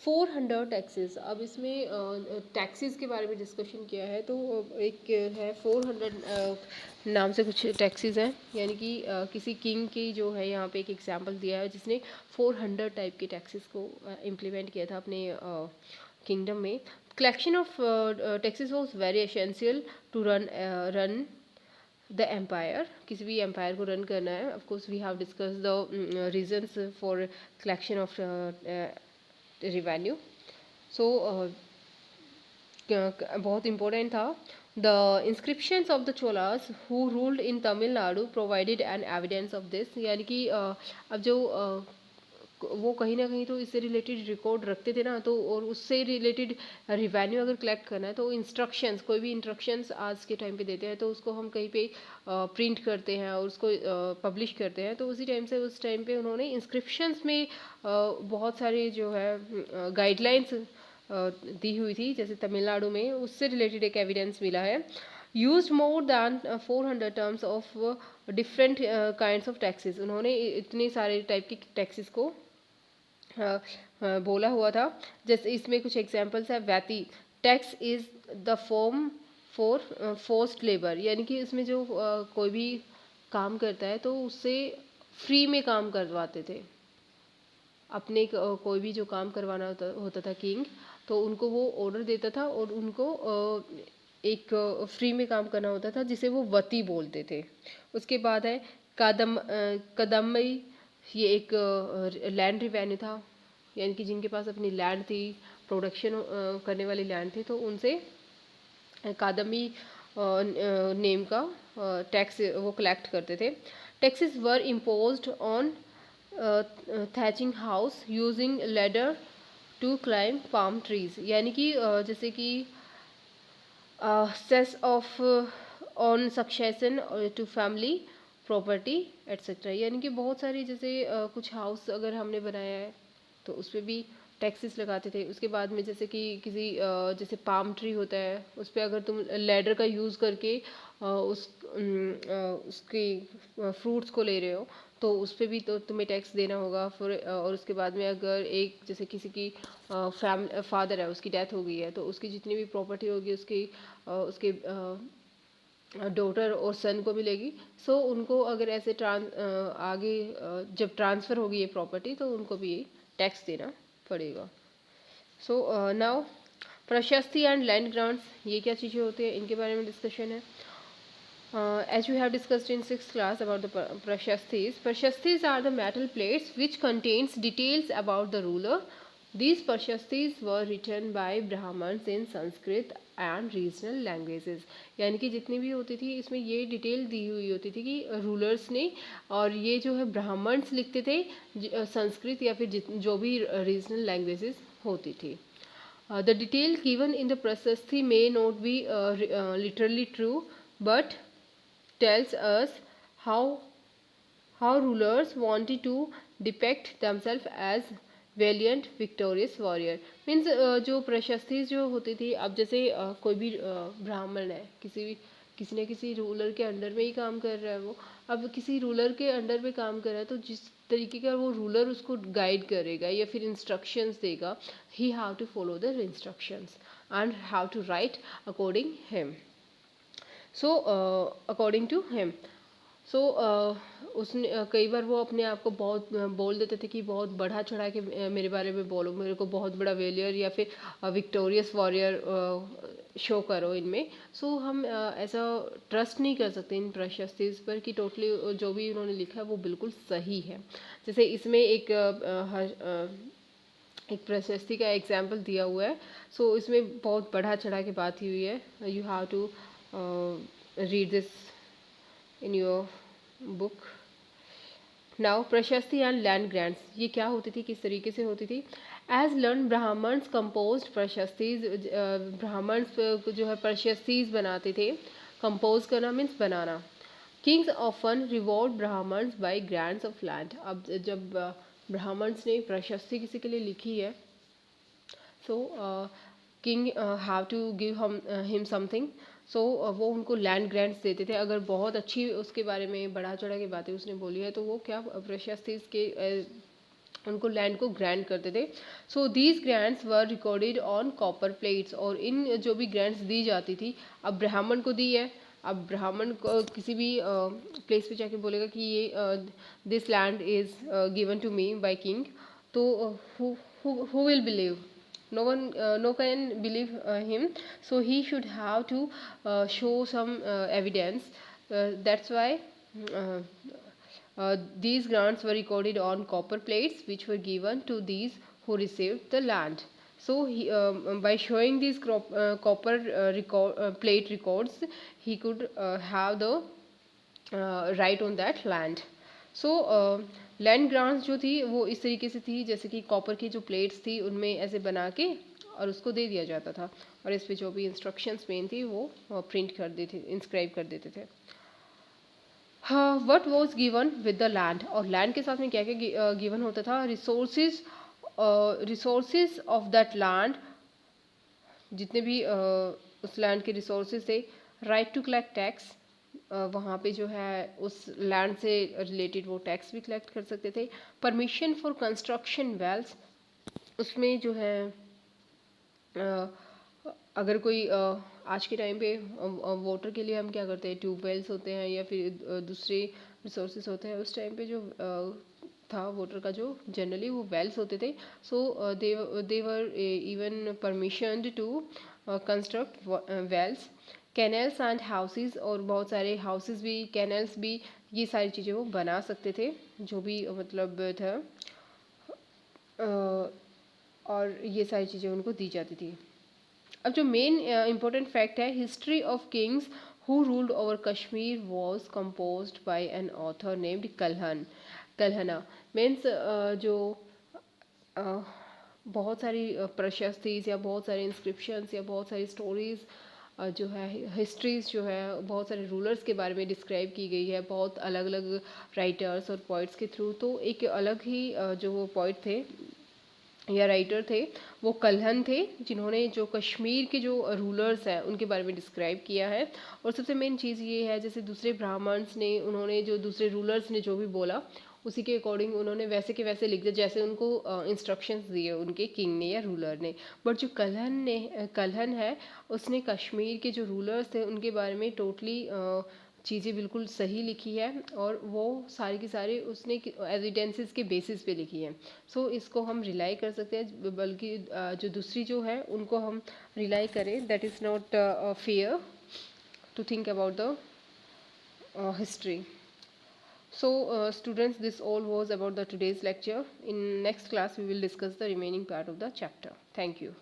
400 taxes. अब इसमें taxes के बारे में डिस्कशन किया है, तो एक है 400 नाम से कुछ टैक्सेस हैं, यानी कि किसी किंग की जो है यहाँ पे एक एग्जांपल दिया है जिसने 400 टाइप के टैक्सेस को इम्प्लीमेंट किया था अपने किंगडम में। Collection of taxes was very essential to run the empire. किसी भी एम्पायर को रन करना है, of course we have discuss the reasons for collection of revenue. So बहुत इम्पोर्टेंट था। The inscriptions of the Cholas who ruled in Tamil Nadu provided an evidence of this, यानी कि अब जो वो कहीं ना कहीं तो इससे रिलेटेड रिकॉर्ड रखते थे ना, तो और उससे रिलेटेड रिवेन्यू अगर कलेक्ट करना है तो इंस्ट्रक्शंस, कोई भी इंस्ट्रक्शंस आज के टाइम पे देते हैं तो उसको हम कहीं पे प्रिंट करते हैं और उसको पब्लिश करते हैं। तो उसी टाइम से उस टाइम पे उन्होंने इंस्क्रिप्शंस में बहुत सारे जो है गाइडलाइंस दी हुई थी, जैसे तमिलनाडु में उससे रिलेटेड एक एविडेंस मिला है। Use more than 400 terms of different kinds of taxes. उन्होंने इतने सारे टाइप के टैक्सेस को बोला हुआ था। जैसे इसमें कुछ एग्जांपल्स है। Vetti tax is the form for forced labour, यानी कि इसमें जो कोई भी काम करता है तो उससे फ्री में काम करवाते थे। अपने कोई भी जो काम करवाना होता था किंग, तो उनको वो ऑर्डर देता था और उनको एक फ्री में काम करना होता था, जिसे वो वती बोलते थे। उसके बाद है कदम्बई, ये एक लैंड रिवेन्यू था, यानी कि जिनके पास अपनी लैंड थी, प्रोडक्शन करने वाली लैंड थी, तो उनसे कादम्बी नेम का टैक्स वो कलेक्ट करते थे। Taxes were imposed on thatching house using ladder to climb palm trees, यानी कि जैसे कि cess of on succession to family property etcetera, यानी कि बहुत सारी जैसे कुछ हाउस अगर हमने बनाया है तो उस पर भी टैक्सेस लगाते थे। उसके बाद में जैसे कि किसी जैसे पाम ट्री होता है, उस पर अगर तुम लेडर का यूज़ करके उसके फ्रूट्स को ले रहे हो तो उस पर भी तो तुम्हें टैक्स देना होगा। फिर और उसके बाद में अगर एक जैसे किसी की फादर है, उसकी डेथ हो गई है, तो उसकी जितनी भी प्रॉपर्टी होगी उसके डॉटर और सन को मिलेगी। सो उनको अगर ऐसे आगे जब ट्रांसफ़र होगी ये प्रॉपर्टी, तो उनको भी टैक्स देना पड़ेगा। सो नाउ प्रशस्ति एंड लैंड ग्रांट्स, ये क्या चीज़ें होती हैं, इनके बारे में डिस्कशन है। As we have discussed in 6th class about the prashastis. Prashastis are the metal plates which contains details about the ruler. These prashastis were written by Brahmins in Sanskrit and regional languages. यानी कि जितनी भी होती थी इसमें ये detail दी हुई होती थी कि रूलर्स ने, और ये जो है ब्राह्मण्स लिखते थे संस्कृत या फिर जो भी रीजनल लैंग्वेजेस होती थी। The detail given in the prashasti may not be literally true, but tells us how rulers wanted to depict themselves as valiant victorious warrior। Means जो प्रशस्ति जो होती थी, अब जैसे कोई भी ब्राह्मण है, किसी न किसी रूलर के अंडर में ही काम कर रहा है वो। अब किसी रूलर के अंडर में काम कर रहा है तो जिस तरीके का वो रूलर उसको गाइड करेगा या फिर इंस्ट्रक्शंस देगा, he have to follow the instructions and have to write according him. So according to him, so उसने कई बार वो अपने आप को बहुत बोल देते थे कि बहुत बढ़ा चढ़ा के मेरे बारे में बोलो, मेरे को बहुत बड़ा वेलियर या फिर विक्टोरियस वॉरियर शो करो इनमें। सो हम ऐसा ट्रस्ट नहीं कर सकते इन प्रशस्तिस पर कि टोटली जो भी उन्होंने लिखा है वो बिल्कुल सही है। जैसे इसमें एक प्रशस्ति का एग्जाम्पल दिया हुआ है। सो इसमें बहुत बढ़ा चढ़ा के बात ही हुई है। You have to read this in your book. Now prashasti and land grants, ये क्या होती थी, किस तरीके से होती थी। As learn Brahmins compose prashastis, Brahmins जो है प्रशस्तिज बनाते थे। कंपोज करना मीन्स बनाना। Kings often reward Brahmins by grants of land. अब जब ब्राह्मण्स ने प्रशस्ति किसी के लिए लिखी है, so king have to give him something, so वो उनको लैंड ग्रांट्स देते थे। अगर बहुत अच्छी उसके बारे में बढ़ा चढ़ा के बातें उसने बोली है तो वो क्या प्रशस्ति के उनको लैंड को ग्रांट करते थे। So these grants were recorded on copper plates, और इन जो भी ग्रांट्स दी जाती थी, अब ब्राह्मण को दी है, अब ब्राह्मण को किसी भी प्लेस पे जाके बोलेगा कि ये this land is given to me by king, तो who will believe? No one, no can believe him, so he should have to show some evidence. That's why uh, these grants were recorded on copper plates, which were given to these who received the land. So by showing these copper plate records, he could have the right on that land. So land grants जो थी वो इस तरीके से थी, जैसे कि copper की जो प्लेट्स थी उनमें ऐसे बना के और उसको दे दिया जाता था, और इस पे जो भी इंस्ट्रक्शंस मेन थी वो प्रिंट कर देते, इंस्क्राइब कर देते थे। What was given with the land, और लैंड के साथ में क्या क्या गिवन होता था? रिसोर्सेज ऑफ दैट लैंड, जितने भी उस लैंड के रिसोर्सेज थे। राइट टू कलेक्ट टैक्स, वहाँ पे जो है उस लैंड से रिलेटेड वो टैक्स भी कलेक्ट कर सकते थे। परमिशन फॉर कंस्ट्रक्शन वेल्स, उसमें जो है अगर कोई आज के टाइम पे वाटर के लिए हम क्या करते हैं, ट्यूबवेल्स होते हैं या फिर दूसरे रिसोर्सेज होते हैं, उस टाइम पे जो था वाटर का जो जनरली वो वेल्स होते थे। So they were even permission to construct wells. Canals and houses, और बहुत सारे हाउसेस भी, कैनल्स भी, ये सारी चीज़ें वो बना सकते थे, जो भी मतलब था, और ये सारी चीज़ें उनको दी जाती थी। अब जो मेन इम्पोर्टेंट फैक्ट है, history of kings who ruled over Kashmir was composed by an author named Kalhana. Means जो बहुत सारी प्रशस्तिस या बहुत सारे इंस्क्रिप्शंस या बहुत सारी स्टोरीज जो है, हिस्ट्रीज जो है, बहुत सारे रूलर्स के बारे में डिस्क्राइब की गई है, बहुत अलग अलग राइटर्स और पोइट्स के थ्रू। तो एक अलग ही जो वो पोइट थे या राइटर थे, वो कल्हन थे, जिन्होंने जो कश्मीर के जो रूलर्स हैं उनके बारे में डिस्क्राइब किया है। और सबसे मेन चीज़ ये है, जैसे दूसरे ब्राह्मण्स ने, उन्होंने जो दूसरे रूलर्स ने जो भी बोला उसी के अकॉर्डिंग उन्होंने वैसे के वैसे लिख दिया, जैसे उनको इंस्ट्रक्शंस दिए उनके किंग ने या रूलर ने। बट जो कल्हन है, उसने कश्मीर के जो रूलर्स थे उनके बारे में टोटली चीज़ें बिल्कुल सही लिखी है, और वो सारी की सारी उसने एविडेंसेस के बेसिस पे लिखी है। सो इसको हम रिलाई कर सकते हैं, बल्कि जो दूसरी जो है उनको हम रिलाई करें, that is not fair to think about the history. So students, this all was about the today's lecture. In next class we will discuss the remaining part of the chapter. Thank you.